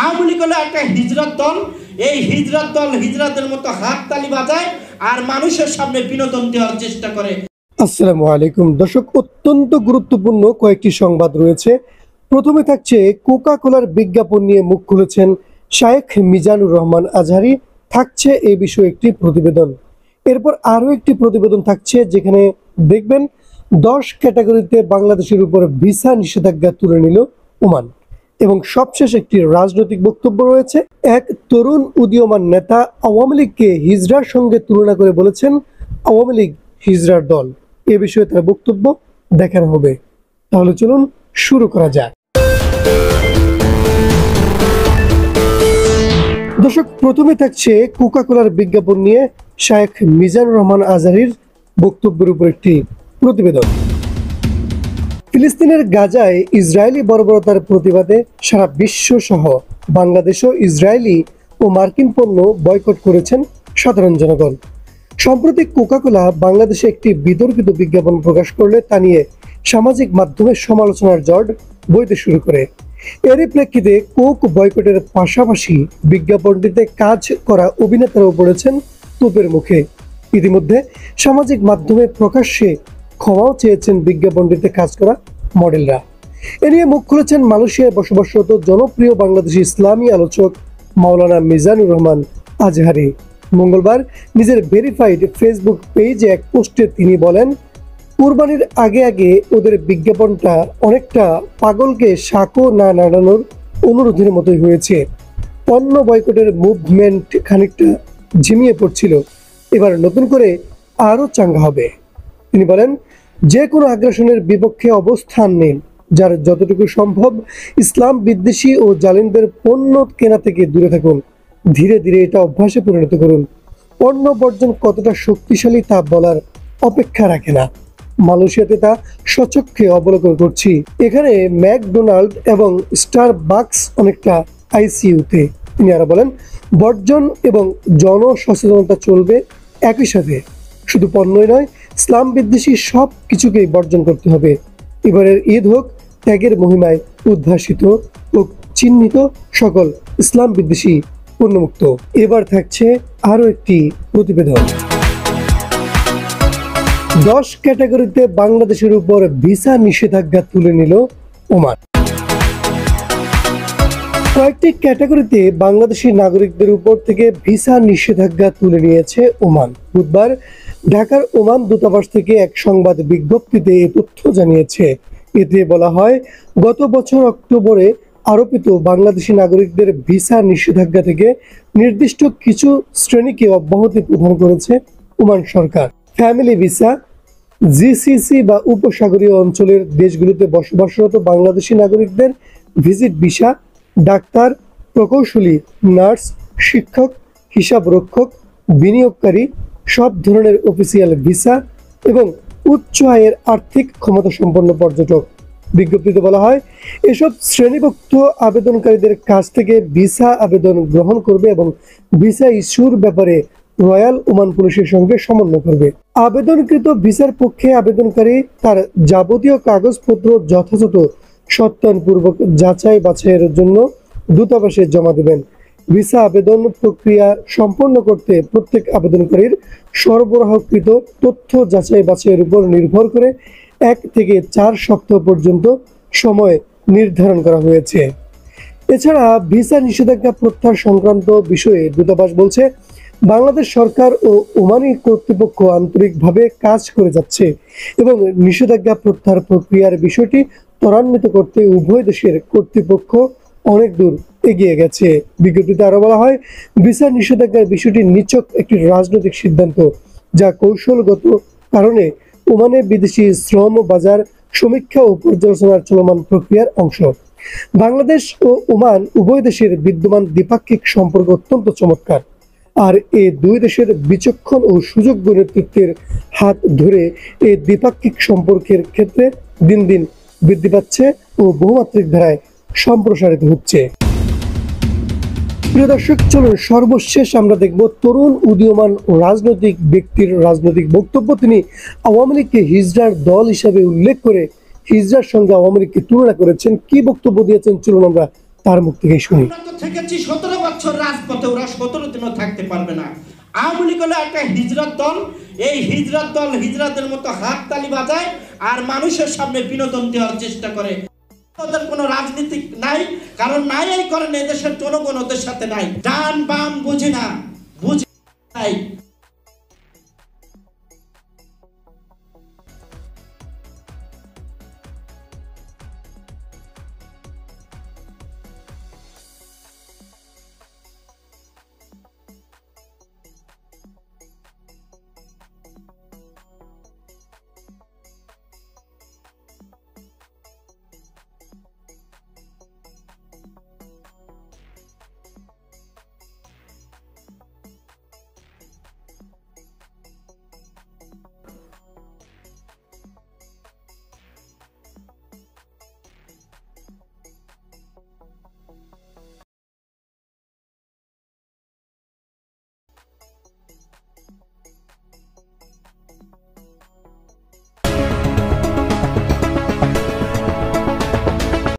আওয়ামী লীগ হলো একটা হিজরত দল। এই হিজরত দল হিজরতের মতো হাততালি বাজায় আর মানুষের সামনে বিনোদন দেওয়ার চেষ্টা করে। আসসালামু আলাইকুম দর্শক, অত্যন্ত গুরুত্বপূর্ণ কয়েকটি সংবাদ রয়েছে। প্রথমে থাকছে কোকা কোলার বিজ্ঞাপন নিয়ে মুখ খুলেছেন শায়েখ মিজানুর রহমান আজহারি। থাকছে এই বিষয়ে একটি প্রতিবেদন। এরপর আরও একটি প্রতিবেদন থাকছে যেখানে দেখবেন 10 ক্যাটাগরিতে বাংলাদেশের উপর ভিসা নিষেধাজ্ঞা তুলে নিল ওমান। এবং সবশেষ একটি রাজনৈতিক বক্তব্য রয়েছে। এক তরুণ উদীয়মান নেতা আওয়ামী লীগকে হিজড়ার সঙ্গে তুলনা করে বলেছেন আওয়ামী লীগ হিজড়ার দল। এ বিষয়ে তার বক্তব্য দেখানো হবে। তাহলে চলুন শুরু করা যাক। দর্শক, প্রথমে থাকছে কোকা কোলার বিজ্ঞাপন নিয়ে শায়েখ মিজানুর রহমান আজহারির বক্তব্যের উপর একটি প্রতিবেদন। ফিলিস্তিনের গাজায় ইসরায়েলি বর্বরতার প্রতিবাদে সারা বিশ্ব সহ বাংলাদেশও ইসরায়েলি ও মার্কিন পণ্য বয়কট করেছেন সাধারণ জনগণ। সম্প্রতি কোকা কোলা বাংলাদেশে একটি বিতর্কিত বিজ্ঞাপন প্রকাশ করলে তা নিয়ে সামাজিক মাধ্যমে সমালোচনার ঝড় বইতে শুরু করে। এরই প্রেক্ষিতে কোক বয়কটের পাশাপাশি বিজ্ঞাপনটিতে কাজ করা অভিনেতারাও পড়েছেন তোপের মুখে। ইতিমধ্যে সামাজিক মাধ্যমে প্রকাশ্যে ক্ষমাও চেয়েছেন বিজ্ঞাপনটিতে কাজ করা মডেলরা। এ নিয়ে মুখ খুলেছেন মালয়েশিয়ায় বসবাসরত জনপ্রিয় বাংলাদেশি ইসলামী আলোচক মাওলানা মিজানুর রহমান আজহারি। মঙ্গলবার নিজের ভেরিফাইড ফেসবুক পেজে এক পোস্টে তিনি বলেন, কুরবানির আগে আগে ওদের বিজ্ঞাপনটা অনেকটা পাগলকে সাঁকো না নাড়ানোর অনুরোধের মতোই হয়েছে। পণ্য বয়কটের মুভমেন্ট খানিকটা ঝিমিয়ে পড়ছিল, এবার নতুন করে আরও চাঙ্গা হবে। তিনি বলেন, যে কোনো আগ্রাসনের বিপক্ষে অবস্থান নিন, যার যতটুকু সম্ভব ইসলাম বিদ্বেষী ও জালিমদের পণ্য কেনা থেকে দূরে থাকুন। ধীরে ধীরে এটা অভ্যাসে পরিণত করুন। পণ্য বর্জন কতটা শক্তিশালী তা বলার অপেক্ষা রাখে না। মালয়েশিয়াতে তা স্বচক্ষে অবলোকন করছি। এখানে ম্যাকডোনাল্ড এবং স্টারবাকস অনেকটা আইসিইউতে। তিনি আরো বলেন, বর্জন এবং জনসচেতনতা চলবে একই সাথে। শুধু পণ্যই নয়, ইসলাম বিদ্বেষী সব কিছুকেই বর্জন করতে হবে। এবারের ঈদ হোক ত্যাগের মহিমায় উদ্ভাসিত ও চিহ্নিত সকল ইসলাম বিদ্বেষী পণ্যমুক্ত। এবার থাকছে আরো একটি প্রতিবেদন। 10 ক্যাটাগরিতে বাংলাদেশের উপর ভিসা নিষেধাজ্ঞা তুলে নিল ওমান। কয়েকটি ক্যাটাগরিতে বাংলাদেশি নাগরিকদের উপর থেকে ভিসা নিষেধাজ্ঞা তুলে নিয়েছে ওমান। বুধবার ঢাকার ওমান দূতাবাস থেকে এক সংবাদ বিজ্ঞপ্তিতে এ তথ্য জানিয়েছে। এতে বলা হয়, গত বছর অক্টোবরে আরোপিত বাংলাদেশি নাগরিকদের ভিসা নিষেধাজ্ঞা থেকে নির্দিষ্ট কিছু শ্রেণীকে অব্যাহতি প্রদান করেছে ওমান সরকার। ফ্যামিলি ভিসা, জিসিসি বা উপসাগরীয় অঞ্চলের দেশগুলোতে বসবাসরত বাংলাদেশি নাগরিকদের ভিজিট ভিসা, ডাক্তার, প্রকৌশলী, নার্স, শিক্ষক, হিসাব রক্ষক, বিনিয়োগকারী, সব ধরনের অফিসিয়াল ভিসা এবং উচ্চ আয়ের আর্থিক ক্ষমতা সম্পন্ন পর্যটক। বিজ্ঞপ্তিতে বলা হয়, এসব শ্রেণীভুক্ত আবেদনকারীদের কাছ থেকে ভিসা আবেদন গ্রহণ করবে এবং ভিসা ইস্যুর ব্যাপারে রয়্যাল ওমান পুলিশের সঙ্গে সমন্বয় করবে। আবেদনকৃত ভিসার পক্ষে আবেদনকারী তার যাবতীয় কাগজপত্র যথাযথ সত্যায়নপূর্বক যাচাই বাছাইয়ের জন্য দূতাবাসে জমা দেবেন। ভিসা আবেদন প্রক্রিয়া সম্পন্ন করতে প্রত্যেক আবেদনকারীর সরবরাহকৃত তথ্য যাচাই বাছাইয়ের উপর নির্ভর করে 1 থেকে 4 সপ্তাহ পর্যন্ত সময় নির্ধারণ করা হয়েছে। এছাড়া ভিসা নিষেধাজ্ঞা প্রত্যাহার সংক্রান্ত বিষয়ে দূতাবাস বলছে, বাংলাদেশ সরকার ও ওমানি কর্তৃপক্ষ আন্তরিকভাবে কাজ করে যাচ্ছে এবং নিষেধাজ্ঞা প্রত্যাহার প্রক্রিয়ার বিষয়টি ত্বরান্বিত করতে উভয় দেশের কর্তৃপক্ষ অনেক দূর এগিয়ে গেছে। বিজ্ঞপ্তিতে আরো বলা হয়, ভিসা নিষেধাজ্ঞার বিষয়টি নিছক একটি রাজনৈতিক সিদ্ধান্ত, যা কৌশলগত কারণে ওমানে বিদেশি শ্রম বাজার সমীক্ষা ও পর্যালোচনার চলমান প্রক্রিয়ার অংশ। বাংলাদেশ ও ওমান উভয় দেশের বিদ্যমান দ্বিপাক্ষিক সম্পর্ক অত্যন্ত চমৎকার, আর এই দুই দেশের বিচক্ষণ ও সুযোগ্য নেতৃত্বের হাত ধরে এই দ্বিপাক্ষিক সম্পর্কের ক্ষেত্রে দিন দিন বৃদ্ধি পাচ্ছে ও বহুমাত্রিক ধারায় সম্প্রসারিত হচ্ছে। প্রিয় দর্শক, চলুন সর্বশেষ আমরা দেখব তরুণ উদীয়মান রাজনৈতিক ব্যক্তির রাজনৈতিক বক্তব্য। তিনি আওয়ামী লীগকে হিজড়ার দল হিসাবে উল্লেখ করে হিজড়ার সঙ্গে আওয়ামী লীগকে তুলনা করেছেন। কি বক্তব্য দিয়েছেন চলুন আমরা তার মুখ থেকে শুনি। আমরা তো থেকেছি 17 বছর রাজপথে, ওরা 17 দিনও থাকতে পারবে না। আওয়ামী লীগ হলো একটা হিজরত দল, এই হিজরত দল হিজরাতের মতো হাততালি বাজায় আর মানুষের সামনে বিনোদন দেওয়ার চেষ্টা করে। ওদের কোনো রাজনীতি নাই, কারণ নাই এই কারণে এদেশের জনগণ ওদের সাথে নাই। ডান বাম বুঝি না, বুঝি নাই।